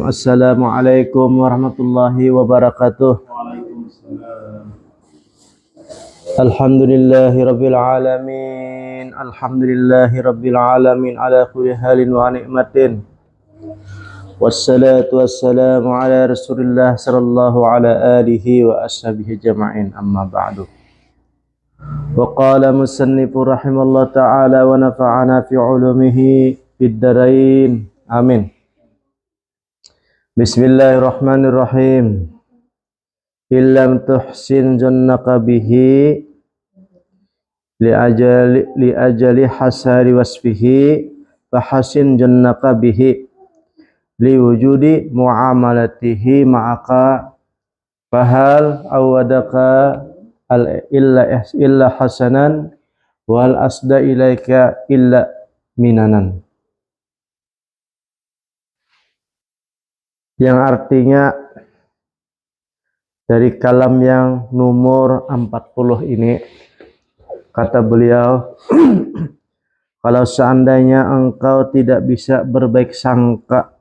Assalamualaikum warahmatullahi wabarakatuh. Alhamdulillahi rabbil alamin. Alhamdulillahi rabbil alamin ala kulli halin wa ni'matin. Wassalatu wassalamu ala Rasulillah sallallahu ala alihi wa ashabihi jama'in, amma ba'du. Wa qala musannifu rahimallahu ta'ala wa nafa'ana fi ulumihi fid darain. Amin. Bismillahirrahmanirrahim. Illam tuhsin jannaka bihi li ajali hasari wasfihi fahasin jannaka bihi li wujudi muamalatihi ma'aka fahal awadaka al illa hasanan wal asda ilaika illa minanan, yang artinya dari kalam yang nomor 40 ini, kata beliau, kalau seandainya engkau tidak bisa berbaik sangka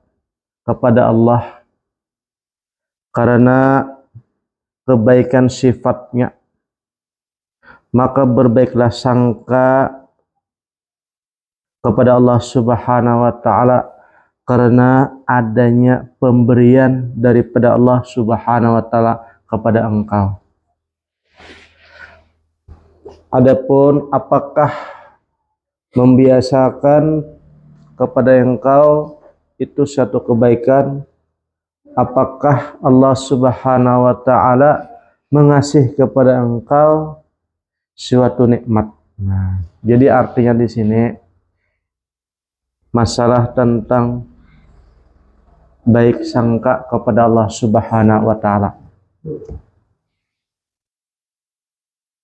kepada Allah karena kebaikan sifatnya, maka berbaiklah sangka kepada Allah Subhanahu wa ta'ala karena adanya pemberian daripada Allah Subhanahu wa ta'ala kepada engkau. Adapun apakah membiasakan kepada engkau itu satu kebaikan, apakah Allah Subhanahu wa ta'ala mengasih kepada engkau suatu nikmat. Nah, jadi artinya di sini masalah tentang baik sangka kepada Allah Subhanahu wa ta'ala.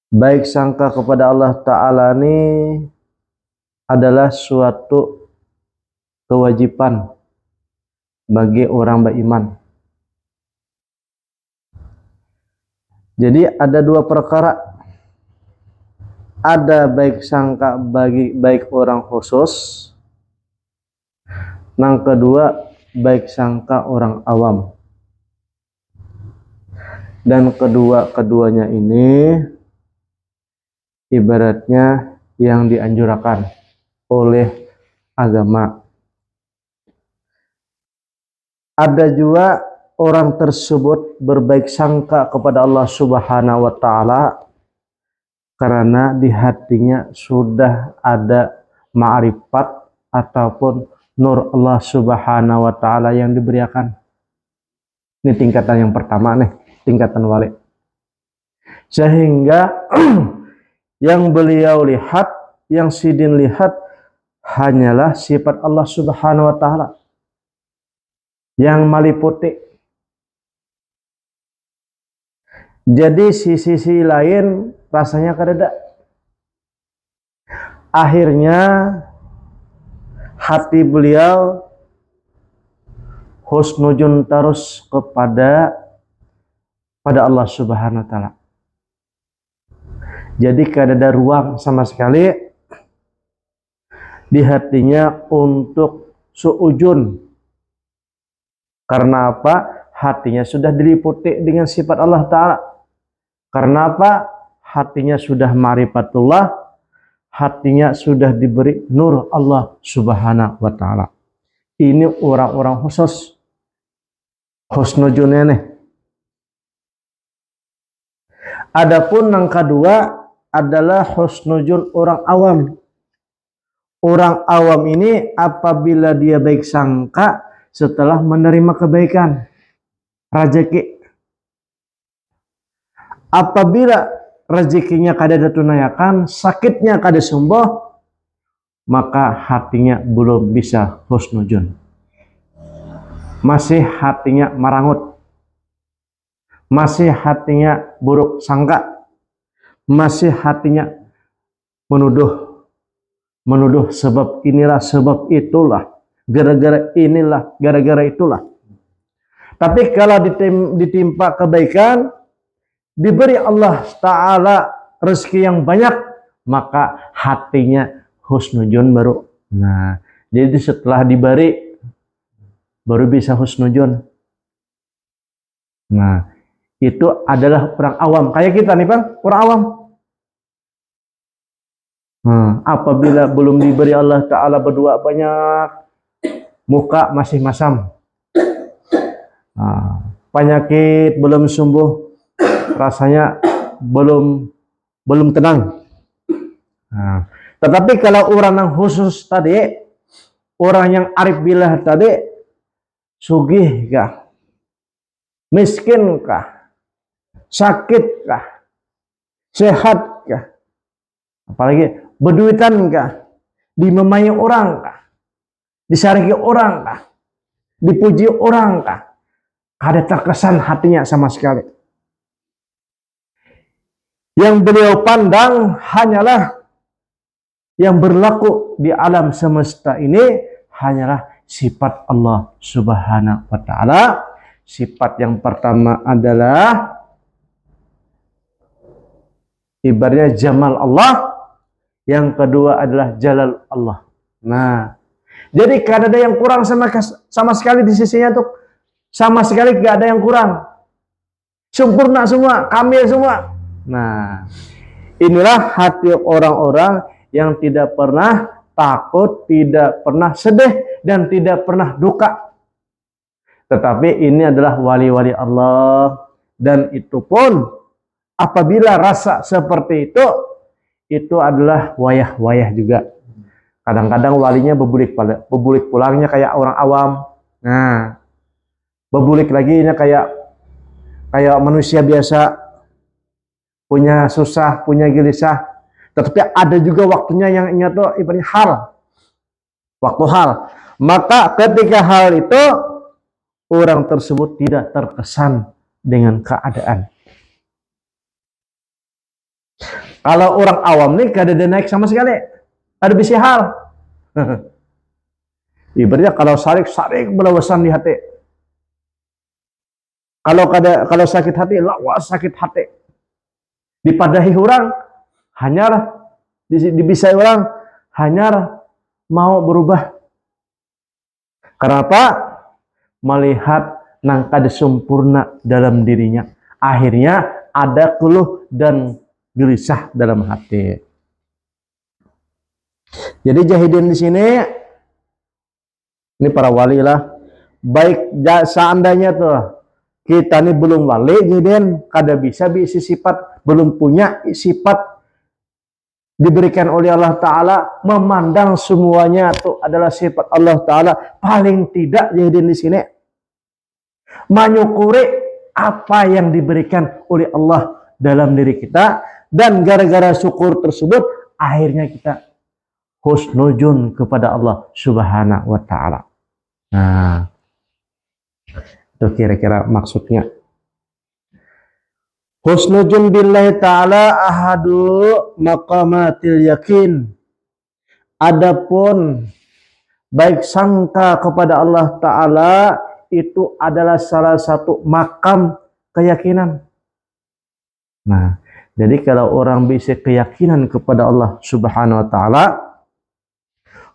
Baik sangka kepada Allah Ta'ala ini adalah suatu kewajiban bagi orang beriman. Jadi ada dua perkara. Ada baik sangka bagi baik orang khusus. Yang kedua, baik sangka orang awam. Dan keduanya ini ibaratnya yang dianjurkan oleh agama. Ada juga orang tersebut berbaik sangka kepada Allah Subhanahu wa ta'ala karena di hatinya sudah ada ma'rifat ataupun nur Allah Subhanahu wa ta'ala yang diberikan. Ini tingkatan yang pertama nih, tingkatan wali. Sehingga yang beliau lihat, yang sidin lihat hanyalah sifat Allah Subhanahu wa ta'ala yang meliputi. Jadi sisi lain rasanya kadada. Akhirnya hati beliau husnuzon terus kepada Allah Subhanahu wa ta'ala. Jadi kadada ruang sama sekali di hatinya untuk suujun. Karena apa? Hatinya sudah diliputi dengan sifat Allah Ta'ala. Karena apa? Hatinya sudah ma'rifatullah, hatinya sudah diberi nur Allah Subhanahu wa ta'ala. Ini orang-orang khusus. Husnuzunnya nih. Adapun yang kedua adalah husnuzun orang awam. Orang awam ini apabila dia baik sangka setelah menerima kebaikan, rezeki. Apabila rezekinya kada ditunaikan, sakitnya kada sembuh, maka hatinya belum bisa husnuzun. Masih hatinya marangut. Masih hatinya buruk sangka. Masih hatinya menuduh sebab inilah, sebab itulah, gara-gara inilah, gara-gara itulah. Tapi kalau ditimpa kebaikan, diberi Allah Ta'ala rezeki yang banyak, maka hatinya husnuzon baru. Nah, jadi setelah diberi baru bisa husnuzon. Nah, itu adalah orang awam. Kayak kita nih Bang, orang awam. Apabila belum diberi Allah Ta'ala berdua banyak, muka masih masam. Penyakit belum sembuh, rasanya belum tenang. Tetapi kalau orang yang khusus tadi, orang yang arif billah tadi, sugih kah, miskin kah, sakit kah, sehat kah, apalagi berduitan kah, dimemai orang kah, disariki orang kah, dipuji orang kah, ada terkesan hatinya sama sekali. Yang beliau pandang hanyalah yang berlaku di alam semesta ini hanyalah sifat Allah Subhanahu wa Ta'ala. Sifat yang pertama adalah ibaratnya jamal Allah, yang kedua adalah jalal Allah. Nah, jadi gak ada yang kurang sama sekali di sisinya tuh, sama sekali gak ada yang kurang, sempurna semua, kamil semua. Nah, inilah hati orang-orang yang tidak pernah takut, tidak pernah sedih, dan tidak pernah duka. Tetapi ini adalah wali-wali Allah. Dan itu pun apabila rasa seperti itu adalah wayah-wayah juga. Kadang-kadang walinya bebulik pulangnya kayak orang awam. Nah, bebulik lagi ini kayak manusia biasa, punya susah, punya gelisah. Tetapi ada juga waktunya yang ingat tuh ibaratnya waktu hal. Maka ketika hal itu, orang tersebut tidak terkesan dengan keadaan. Kalau orang awam nih gak ada naik sama sekali, ada bisi hal. Ibaratnya kalau sarik belawasan di hati. Kalau sakit hati, lawas sakit hati. Dipadahi orang, hanyalah dibisai orang, hanyalah mau berubah. Kenapa? Melihat nangkada sempurna dalam dirinya. Akhirnya ada keluh dan gelisah dalam hati. Jadi jahidin di sini, ini para wali lah. Baik seandainya tuh kita ini belum wali, jahidin kada bisa sifat, belum punya sifat diberikan oleh Allah Ta'ala, memandang semuanya itu adalah sifat Allah Ta'ala. Paling tidak jahidin di sini menyukuri apa yang diberikan oleh Allah dalam diri kita, dan gara-gara syukur tersebut akhirnya kita husnuzon kepada Allah Subhanahu wa Ta'ala. Nah, itu kira-kira maksudnya. Husnuzon billahi ta'ala ahadu maqamatil yakin. Adapun baik sangka kepada Allah Ta'ala itu adalah salah satu makam keyakinan. Nah, jadi kalau orang bisa keyakinan kepada Allah Subhanahu wa Ta'ala,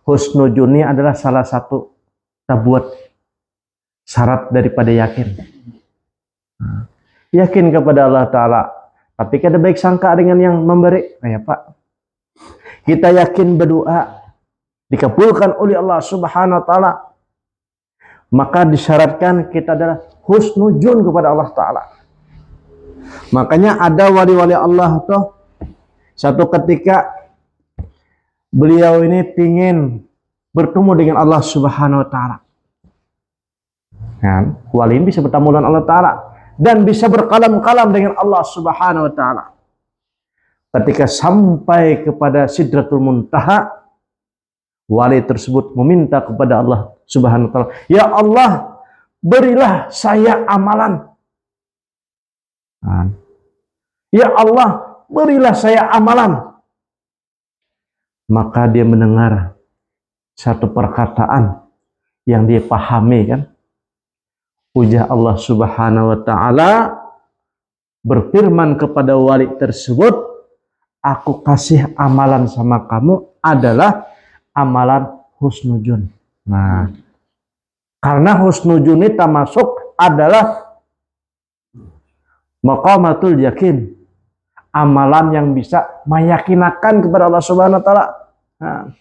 husnuzon ini adalah salah satu tabuat syarat daripada yakin. Nah, yakin kepada Allah Ta'ala, tapi kada baik sangka dengan yang memberi. Ya Pak, kita yakin berdoa dikabulkan oleh Allah Subhanahu wa Ta'ala, maka disyaratkan kita adalah husnuzon kepada Allah Ta'ala. Makanya ada wali-wali Allah tuh, satu ketika beliau ini ingin bertemu dengan Allah Subhanahu wa Ta'ala. Kan? Wali ini bisa bertemu dengan Allah Ta'ala dan bisa berkalam-kalam dengan Allah Subhanahu wa Ta'ala. Ketika sampai kepada Sidratul Muntaha, wali tersebut meminta kepada Allah Subhanahu wa Ta'ala, ya Allah, berilah saya amalan. Ya Allah, berilah saya amalan. Maka dia mendengar satu perkataan yang dia pahami, kan? Ujar Allah Subhanahu wa Ta'ala berfirman kepada wali tersebut, aku kasih amalan sama kamu adalah amalan husnuzon. Nah, Karena husnuzon ini termasuk adalah maqamatul yakin, amalan yang bisa meyakinakan kepada Allah Subhanahu wa taala. Nah,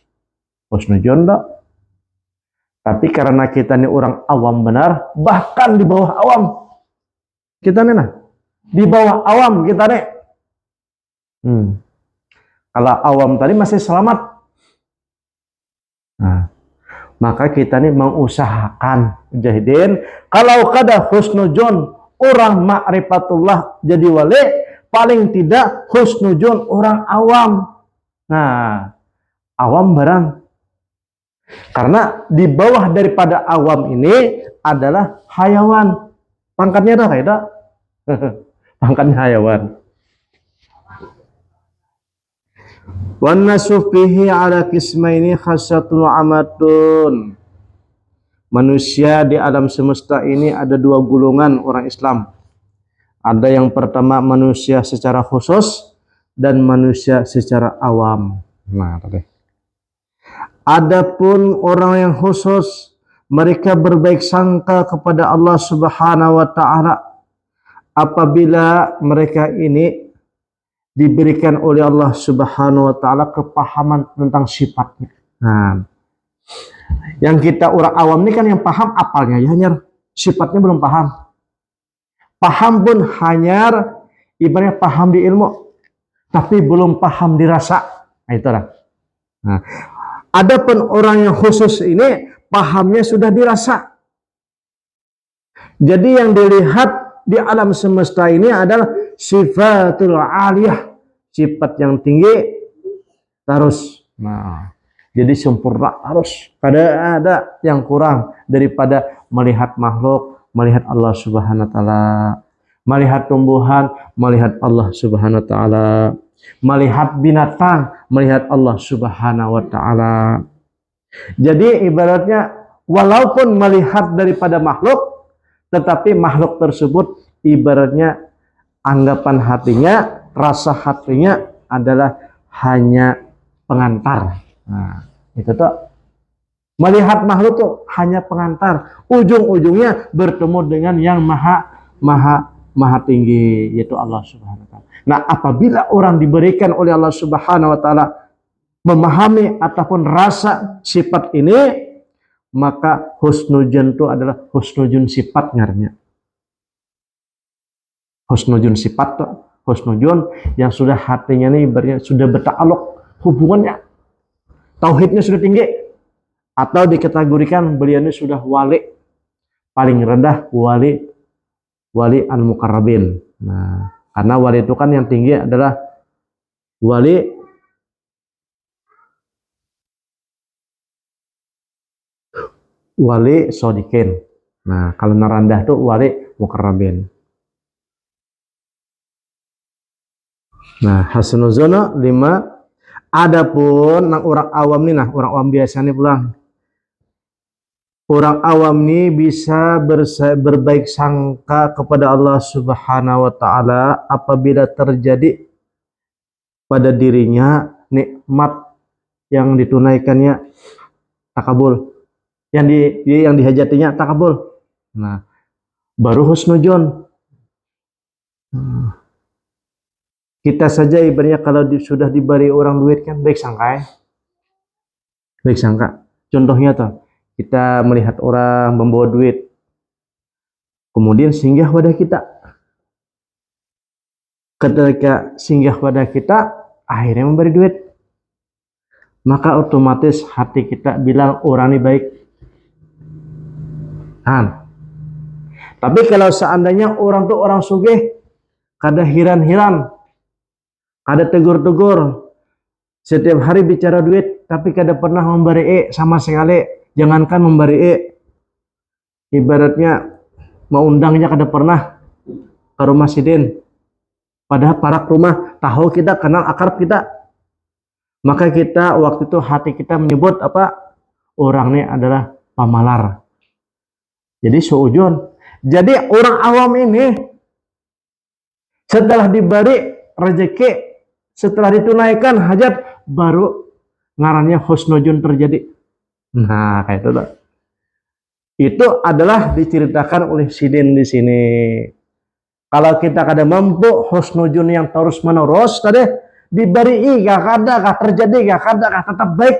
husnuzon dok. Tapi karena kita ini orang awam benar, bahkan di bawah awam kita nih, di bawah awam kita nih. Kalau awam tadi masih selamat. Nah, maka kita nih mengusahakan mujahidin, kalau kada husnuzon orang ma'rifatullah jadi wali, paling tidak husnuzon orang awam. Nah, awam barang. Karena di bawah daripada awam ini adalah hayawan. Pangkatnya dah kayak pangkatnya hayawan. Wan nasu fihi ala qismaini khasatun amatun. Manusia di alam semesta ini ada dua golongan orang Islam. Ada yang pertama manusia secara khusus dan manusia secara awam. Nah, tadi. Adapun orang yang khusus, mereka berbaik sangka kepada Allah Subhanahu wa taala apabila mereka ini diberikan oleh Allah Subhanahu wa taala kepahaman tentang sifatnya. Nah, yang kita orang awam ini kan yang paham apalnya ya, hanya sifatnya belum paham. Paham pun hanya ibaratnya paham di ilmu, tapi belum paham di rasa. Nah, itulah. Nah, adapun orang yang khusus ini pahamnya sudah dirasa. Jadi yang dilihat di alam semesta ini adalah sifatul aliyah, sifat yang tinggi terus. Nah, jadi sempurna harus, kada ada yang kurang daripada melihat makhluk, melihat Allah Subhanahu wa taala, melihat tumbuhan, melihat Allah Subhanahu wa taala, melihat binatang, melihat Allah Subhanahu wa taala. Jadi ibaratnya walaupun melihat daripada makhluk, tetapi makhluk tersebut ibaratnya anggapan hatinya, rasa hatinya adalah hanya pengantar. Nah, itu tuh melihat makhluk tuh hanya pengantar. Ujung-ujungnya bertemu dengan yang maha tinggi, yaitu Allah Subhanahu wa taala. Nah, apabila orang diberikan oleh Allah Subhanahu wa taala memahami ataupun rasa sifat ini, maka husnuzon itu adalah husnuzon sifat ngarannya. Husnuzon sifat, husnuzon yang sudah hatinya ini sudah bertakluk, hubungannya tauhidnya sudah tinggi, atau dikategorikan beliau ini sudah wali paling rendah, wali al-muqarrabin. Nah, karena wali itu kan yang tinggi adalah wali sodikin. Nah, kalau narandah itu wali muqarrabin. Nah, hasnuzona 5. Adapun nang orang awam nih, orang awam biasa nih pulang. Orang awam nih bisa berbaik sangka kepada Allah Subhanahu wa taala apabila terjadi pada dirinya nikmat yang ditunaikannya takabul, yang dihajatinya takabul. Nah, baru husnuzon. Kita saja ibaratnya kalau sudah diberi orang duit kan baik sangka ya. Baik sangka. Contohnya tuh, kita melihat orang membawa duit, kemudian singgah pada kita. Ketika singgah pada kita, akhirnya memberi duit. Maka otomatis hati kita bilang orang ini baik. Nah, tapi kalau seandainya orang tuh orang sugih, kada hiran-hiran, kada tegur-tegur, setiap hari bicara duit, tapi kada pernah memberi sama sekali. Jangankan memberi ibaratnya mau undangnya kada pernah ke rumah sidin. Padahal para rumah tahu kita, kenal akrab kita. Maka kita waktu itu hati kita menyebut apa? Orang ini adalah pamalar. Jadi suujon. Jadi orang awam ini setelah diberi rezeki, setelah ditunaikan hajat, baru ngarannya husnuzon terjadi. Nah, kayak itu lah. Itu adalah diceritakan oleh Sidin di sini. Kalau kita kada mampu husnuzon yang terus menerus tadi diberi kada terjadi kada tetap baik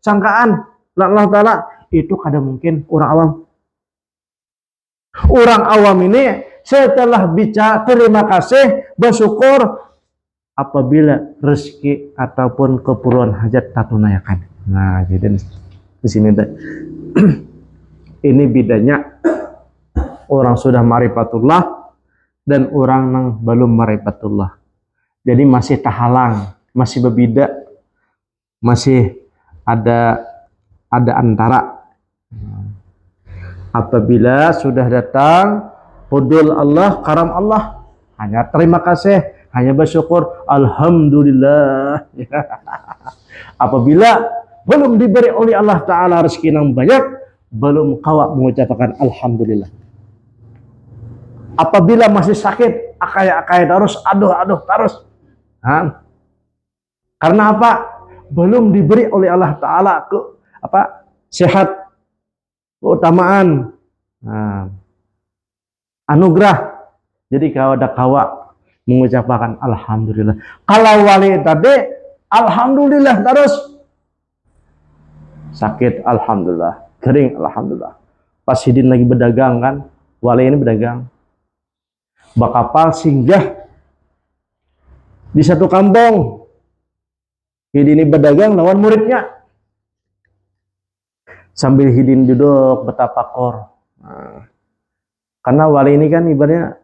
sangkaan Allah Taala, itu kada mungkin orang awam. Orang awam ini setelah bicara terima kasih bersyukur apabila rezeki ataupun keperluan hajat tak tunaikan. Nah, jadi di sini ini bedanya orang sudah marifatullah dan orang yang belum marifatullah. Jadi masih tahalang, masih berbeda, masih ada antara. Apabila sudah datang hudul Allah, karam Allah, hanya terima kasih, hanya bersyukur, alhamdulillah. Apabila belum diberi oleh Allah Ta'ala rezeki yang banyak, belum kawak mengucapkan alhamdulillah. Apabila masih sakit, akai terus, aduh terus. Karena apa? Belum diberi oleh Allah Ta'ala sehat, keutamaan, anugerah. Jadi kalau ada kawak mengucapkan alhamdulillah. Kalau wali tadi alhamdulillah terus. Sakit alhamdulillah, kering alhamdulillah. Pas Sidin lagi berdagang kan, wali ini berdagang. Bakapal singgah di satu kampung. Hidin ini berdagang lawan muridnya. Sambil Hidin duduk bertapakor. Karena wali ini kan ibaratnya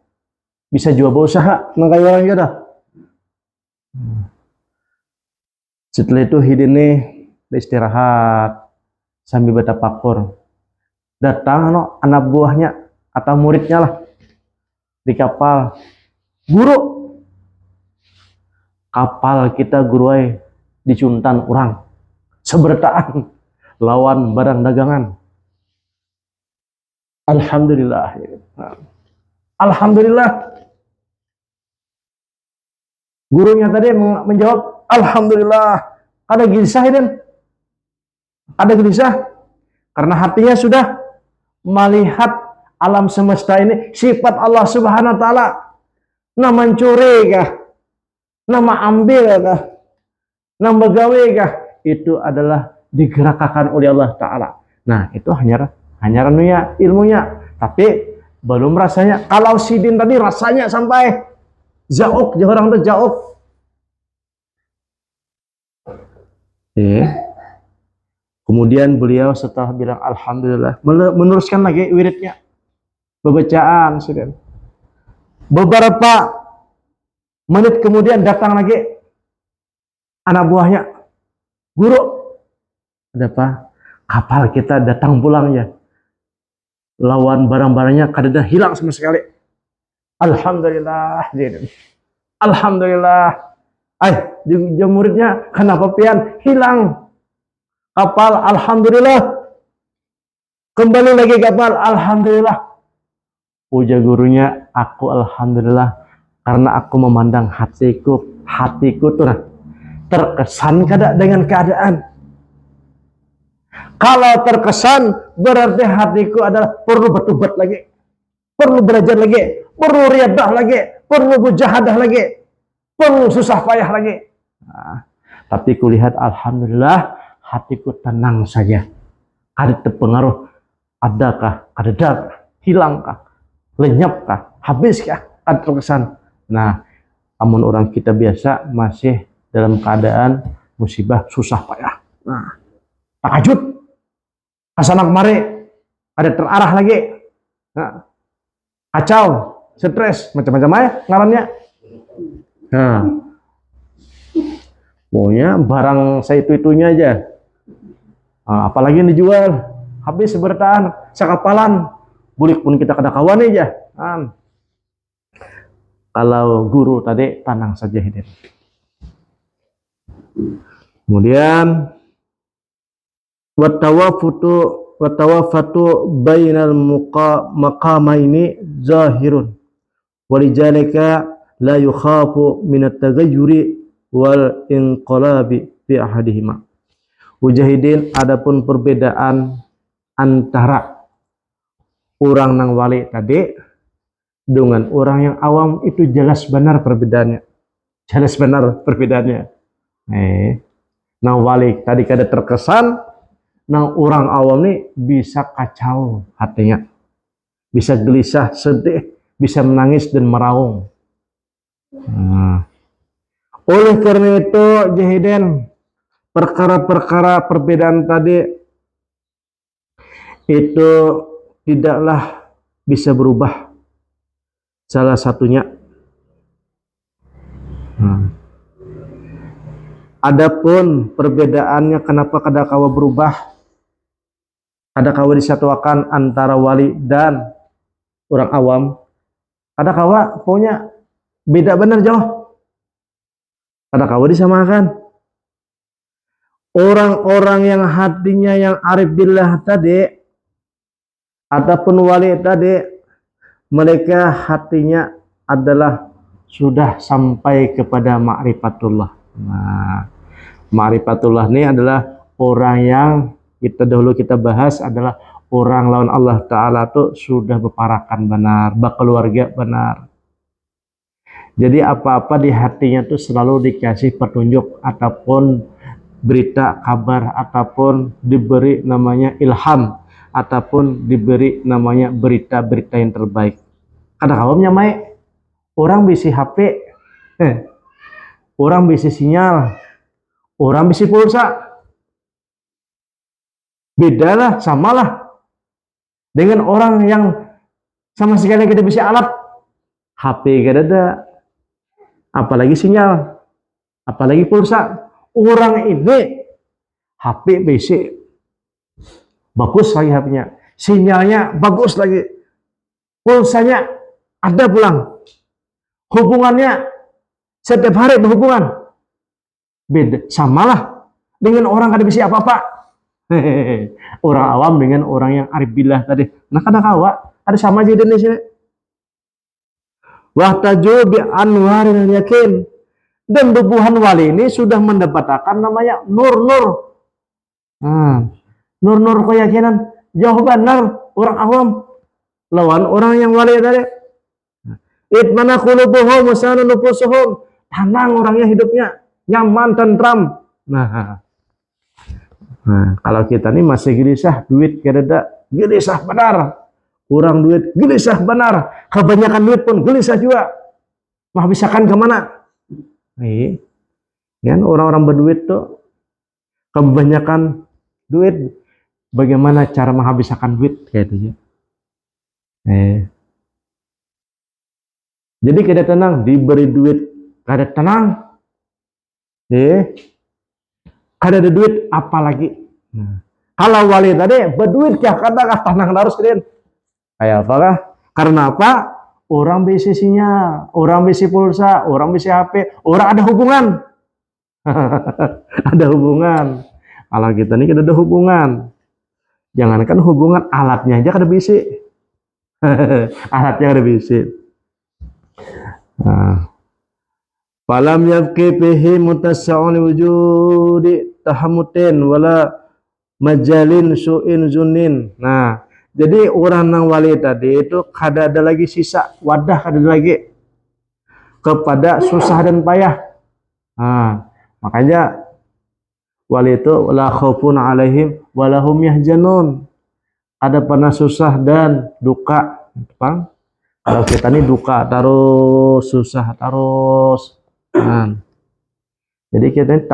bisa jual usaha, nggak kayak orang jodoh. Setelah itu Hidin ini istirahat sambil bertapakor. Datang anak buahnya atau muridnya lah di kapal. Guru, kapal kita guruai dicuntan orang sebertaan lawan barang dagangan. Alhamdulillah. Alhamdulillah. Gurunya tadi menjawab alhamdulillah. Ada gelisah ini. Ada gelisah karena hatinya sudah melihat alam semesta ini sifat Allah Subhanahu wa taala. Nama mencuri kah? Nama ambil kah? Nama begawe kah? Itu adalah digerakkan oleh Allah Ta'ala. Nah, itu hanya ilmunya, tapi belum rasanya. Kalau Sidin tadi rasanya sampai jauh, orang itu jauh. Kemudian beliau setelah bilang alhamdulillah, meneruskan lagi wiridnya, bacaan Sidin. Beberapa menit kemudian datang lagi anak buahnya. Guru, ada apa? Kapal kita datang pulang ya. Lawan barang-barangnya kadang hilang sama sekali. Alhamdulillah. Alhamdulillah. Di muridnya kenapa pian hilang kapal? Alhamdulillah. Kembali lagi kapal. Alhamdulillah. Puja gurunya, aku alhamdulillah karena aku memandang hatiku tuh terkesan dengan keadaan. Kalau terkesan berarti hatiku adalah perlu bertobat lagi, perlu belajar lagi, perlu riadah lagi, perlu mujahadah lagi, perlu susah payah lagi. Tapi kulihat alhamdulillah hatiku tenang saja. Ada terpengaruh, adakah, adakah, hilangkah, lenyapkah, habiskah, ada terkesan. Nah, namun orang kita biasa masih dalam keadaan musibah susah payah. Nah, takajud, kesana kemari, ada terarah lagi. Nah, kacau, stres, macam-macam aja ngarannya. Nah, pokoknya barang saya itu-itunya aja. Nah, apalagi yang dijual, habis bertahan, sakapalan, bulik pun kita kada kawan aja. Nah, kalau guru tadi tenang saja hidup. Kemudian watawafatu bainal maqamaini zahirun walijalika la yukhafu min at-taghayyuri wal inqalabi fi ahadihima. Mujahidin, adapun perbedaan antara orang nang wali tadi dengan orang yang awam itu jelas benar perbedaannya. Jelas benar perbedaannya. Nang wali tadi kada terkesan, nang orang awam nih bisa kacau hatinya. Bisa gelisah, sedih, bisa menangis dan meraung. Oleh karena itu, Jahiden, perkara-perkara perbedaan tadi itu tidaklah bisa berubah. Salah satunya, adapun perbedaannya kenapa kadakawa berubah, kadakawa disatukan antara wali dan orang awam, kadakawa pokoknya beda benar jauh, kadakawa disamakan. Orang-orang yang hatinya yang arif billah tadi ataupun wali tadi, mereka hatinya adalah sudah sampai kepada ma'rifatullah. Nah, ma'rifatullah ini adalah orang yang kita bahas adalah orang lawan Allah Ta'ala tuh sudah berparakan benar, berkeluarga benar. Jadi apa-apa di hatinya tuh selalu dikasih petunjuk ataupun berita, kabar, ataupun diberi namanya ilham, ataupun diberi namanya berita-berita yang terbaik. Kadang-kadang nyamai orang bisi HP, orang bisi sinyal, orang bisi pulsa, bedalah, samalah dengan orang yang sama sekali kita bisa alat. HP gak ada, apalagi sinyal, apalagi pulsa. Orang ini HP bisi bagus lagi HP-nya, sinyalnya bagus lagi, pulsanya ada pulang, hubungannya setiap hari berhubungan. Beda, samalah dengan orang kada bisa apa-apa. Orang awam dengan orang yang arif billah tadi. Nah kadang-kadang ada sama aja di sini. Wahtaju bi anwaril yakin. Dan tubuhan wali ini sudah mendapatkan namanya nur-nur. Nur-nur keyakinan jauh benar orang awam lawan orang yang wali tadi. Itmana qulubuhum wa sana nufusuhum. Tenang orangnya hidupnya, nyaman, tentram. Nah, kalau kita nih masih gelisah, duit kada, gelisah benar. Kurang duit, gelisah benar. Kebanyakan duit pun gelisah juga. Menghabiskan kemana? Kan orang-orang berduit tuh kebanyakan duit, bagaimana cara menghabiskan duit kayak itu ya. Jadi kada tenang, diberi duit kada tenang, kada ada duit apalagi. Kalau wali tadi berduit kah kata tenang harus kalian. Kayak apakah? Karena apa? Orang bisi sinyal, orang bisi pulsa, orang bisi HP, orang ada hubungan. Ada hubungan. Kalau kita ini kita ada hubungan. Jangankan hubungan, alatnya aja kada bisi. Alatnya kada bisi. Falam yabqi fihi mutassa'un wujudi tahammutin wala majalin su'in zunin. Nah, jadi orang nang wali tadi itu kada ada lagi sisa wadah, kada ada lagi kepada susah dan payah. Makanya wali itu la khaufun alaihim walahum yahzanun. Ada pernah susah dan duka. Kalau kita ini duka terus, susah terus. Jadi kita ini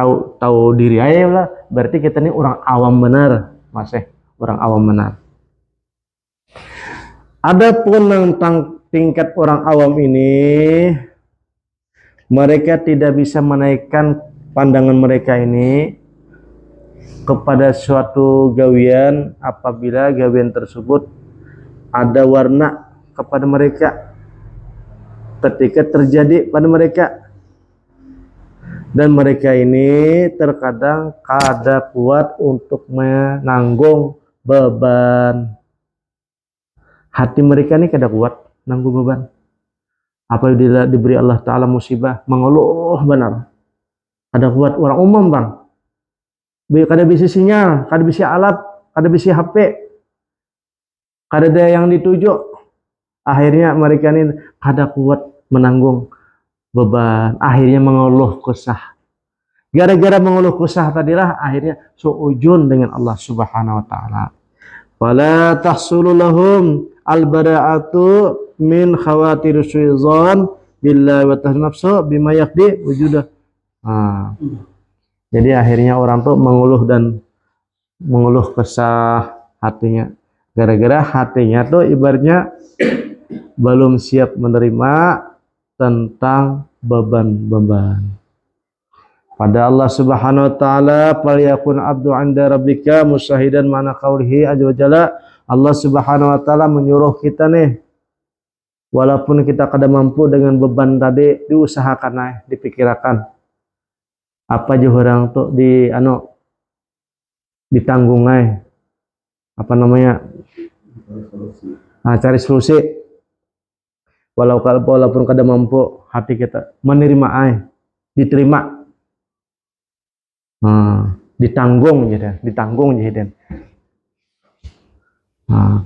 tahu diri aja lah. Berarti kita ini orang awam benar, masih orang awam benar. Adapun tentang tingkat orang awam ini, mereka tidak bisa menaikkan pandangan mereka ini kepada suatu gawian apabila gawian tersebut ada warna kepada mereka ketika terjadi pada mereka. Dan mereka ini terkadang kada kuat untuk menanggung beban. Hati mereka ini kada kuat nanggung beban. Apabila diberi Allah Ta'ala musibah, mengeluh benar. Kada kuat orang umum bang. Kada bisa sinyal, kada bisa alat, kada bisa HP. kada ada yang dituju. Akhirnya mereka ini kada kuat menanggung beban, akhirnya mengeluh kesah. Gara-gara mengeluh kesah tadilah akhirnya suujun dengan Allah Subhanahu wa taala. Wala tahsulu lahum al-bara'atu min khawatir syaitan billahi wa nafsu bima yaqdi wujudah. Jadi akhirnya orang tuh mengeluh kesah hatinya. Gara-gara hatinya tuh ibaratnya belum siap menerima tentang beban-beban. Pada Allah Subhanahu wa taala, "Falyakun abdu 'inda rabbika musyahidan mana qaulihi azza wa jalla." Allah Subhanahu wa taala menyuruh kita nih, walaupun kita kada mampu dengan beban tadi, diusahakan dipikirkan. Apa aja orang tuh ditanggung apa namanya? Cari solusi. Walaupun kada mampu, hati kita menerima diterima. Ditanggung jadi.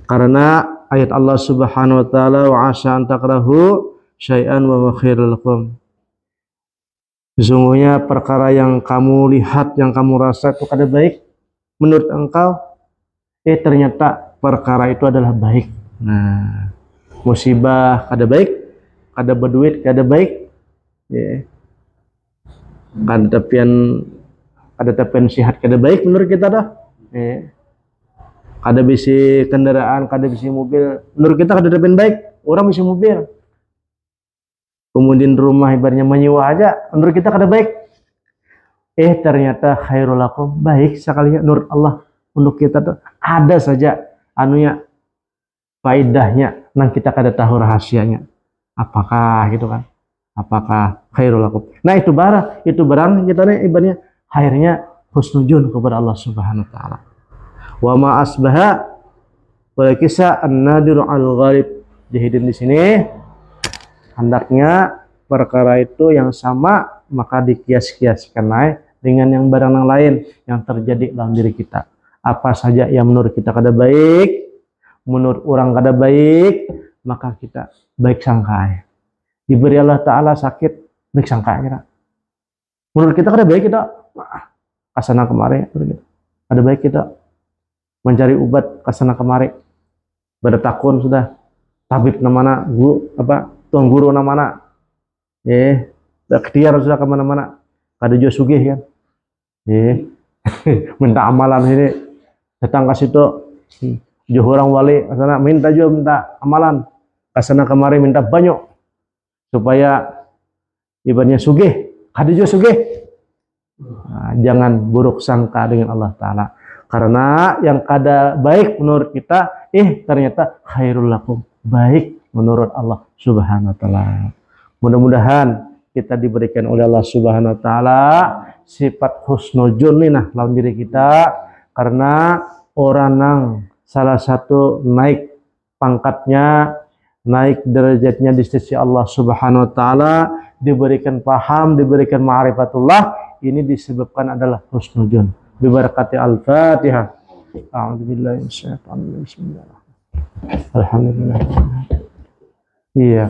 Karena ayat Allah Subhanahu wa taala, wa asa an takrahu syai'an wa khairul lakum. Sesungguhnya perkara yang kamu lihat, yang kamu rasa itu kada baik menurut engkau, ternyata perkara itu adalah baik. Musibah kada baik, kada berduit kada baik, kada tapian sehat kada baik menurut kita dah. Kada bisi kendaraan, kada bisi mobil, menurut kita kada tapian baik. Orang bisi mobil, kemudian rumah ibaratnya menyewa aja, menurut kita kada baik. Ternyata khairul lakum, baik sekali menurut Allah untuk kita tuh. Ada saja faedahnya, nang kita kada tahu rahasianya. Apakah gitu kan? Apakah khairul lakum? Nah itu barang kita nih ibaratnya akhirnya husnuzon kepada Allah Subhanahu wa taala. Wa ma asbaha wa kisah an-nadir al-ghalib. Jadi di sini hendaknya perkara itu yang sama maka dikias-kiaskan dengan yang barang yang lain yang terjadi dalam diri kita. Apa saja yang menurut kita kada baik, menurut orang kada baik, maka kita baik sangka. Diberi Allah Ta'ala sakit, baik sangka kita. Menurut kita kada baik kita kasana kemari, ada baik kita mencari obat kasana kemari, bertakun sudah tabib namana tuan guru namana, ikhtiar sudah kemana-mana, kada jo sugih kan, minta amalan ini datang ke situ, jo orang wali kasana minta amalan kasana kemari minta banyak supaya ibaratnya sugih, kada jo sugih. Jangan buruk sangka dengan Allah Ta'ala, karena yang kada baik menurut kita ternyata khairul lakum, baik menurut Allah Subhanahu wa taala. Mudah-mudahan kita diberikan oleh Allah Subhanahu wa taala sifat husnuzon lawan diri kita, karena orang nang salah satu naik pangkatnya, naik derajatnya di sisi Allah Subhanahu wa taala, diberikan paham, diberikan ma'rifatullah, ini disebabkan adalah husnuzon. Bi barakati al-Fatihah. A'udzubillahi minasyaitonir rajim. Bismillahirrahmanirrahim. Alhamdulillah. Iya.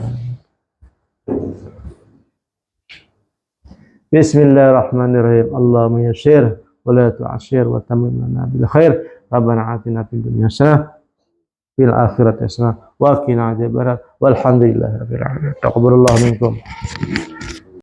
Bismillahirrahmanirrahim. Allahumma yassir wa la tu'assir wa tammim lana bil khair. Rabbana atina fid dunya hasanah fil akhirati hasanah wa qina adzabannar. Walhamdulillahirabbil alamin. Taqabbalallahu minkum.